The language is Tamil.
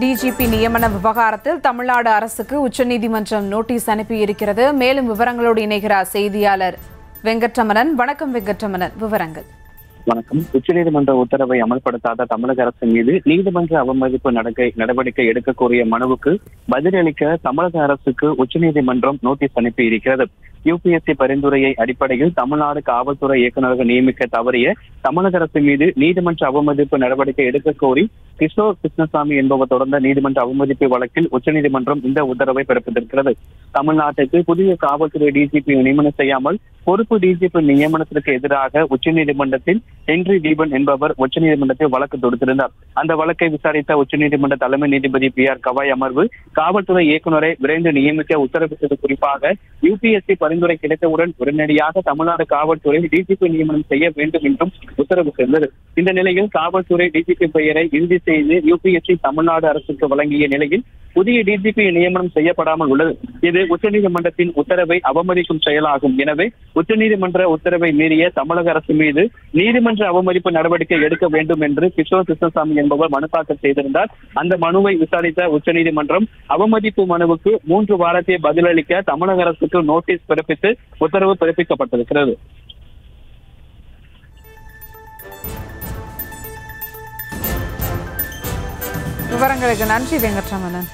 டிஜிபி நியமன விவகாரத்தில் தமிழ்நாடு அரசுக்கு உச்சநீதிமன்றம் நோட்டீஸ் அனுப்பியிருக்கிறது. மேலும் விவரங்களோடு இணைகிறார் செய்தியாளர் வெங்கட்ரமணன். வணக்கம் வெங்கட்ரமணன், விவரங்கள். வணக்கம். உச்சநீதிமன்ற உத்தரவை அமல்படுத்தாத தமிழக அரசு மீது நீதிமன்ற அவமதிப்பு நடவடிக்கை எடுக்க கோரிய மனுவுக்கு பதிலளிக்க தமிழக அரசுக்கு உச்சநீதிமன்றம் நோட்டீஸ் அனுப்பி இருக்கிறது. யுபிஎஸ்சி பரிந்துரையை அடிப்படையில் தமிழ்நாடு காவல்துறை இயக்குநராக நியமிக்க தவறிய தமிழக அரசு மீது நீதிமன்ற அவமதிப்பு நடவடிக்கை எடுக்க கோரி கிஷோர் கிருஷ்ணசாமி என்பவர் தொடர்ந்த நீதிமன்ற அவமதிப்பு வழக்கில் உச்சநீதிமன்றம் இந்த உத்தரவை பிறப்பித்திருக்கிறது. தமிழ்நாட்டுக்கு புதிய காவல்துறை டிஜிபி நியமனம் செய்யாமல் பொறுப்பு டிஜிபி நியமனத்திற்கு எதிராக உச்சநீதிமன்றத்தில் ஹென்றி டீபன் என்பவர் உச்சநீதிமன்றத்தில் வழக்கு தொடுத்திருந்தார். அந்த வழக்கை விசாரித்த உச்சநீதிமன்ற தலைமை நீதிபதி PR கவாய் அமர்வு காவல்துறை இயக்குநரை விரைந்து நியமிக்க உத்தரவிட்டது. குறிப்பாக யுபிஎஸ்சி பரிந்துரை கிடைத்தவுடன் உடனடியாக தமிழ்நாடு காவல்துறை டிஜிபி நியமனம் செய்ய வேண்டும் என்றும் உத்தரவிட்டிருந்தது. இந்த நிலையில் காவல்துறை டிஜிபி பெயரை இறுதி செய்து யுபிஎஸ்சி தமிழ்நாடு அரசுக்கு வழங்கிய நிலையில் புதிய டிஜிபி நியமனம் செய்யப்படாமல் உள்ளது. இது உச்சநீதிமன்றத்தின் உத்தரவை அவமதிக்கும் செயலாகும். எனவே உச்சநீதிமன்ற உத்தரவை மீறிய தமிழக அரசு மீது நீதிமன்ற அவமதிப்பு நடவடிக்கை எடுக்க வேண்டும் என்று கிஷோர் கிருஷ்ணசாமி என்பவர் மனு தாக்கல் செய்திருந்தார். அந்த மனுவை விசாரித்த உச்சநீதிமன்றம் அவமதிப்பு மனுவுக்கு 3 வாரத்தை பதிலளிக்க தமிழக அரசுக்கு நோட்டீஸ் பிறப்பித்து உத்தரவு பிறப்பிக்கப்பட்டிருக்கிறது. விவரங்களுக்கு நன்றி வெங்கட்ரமணன்.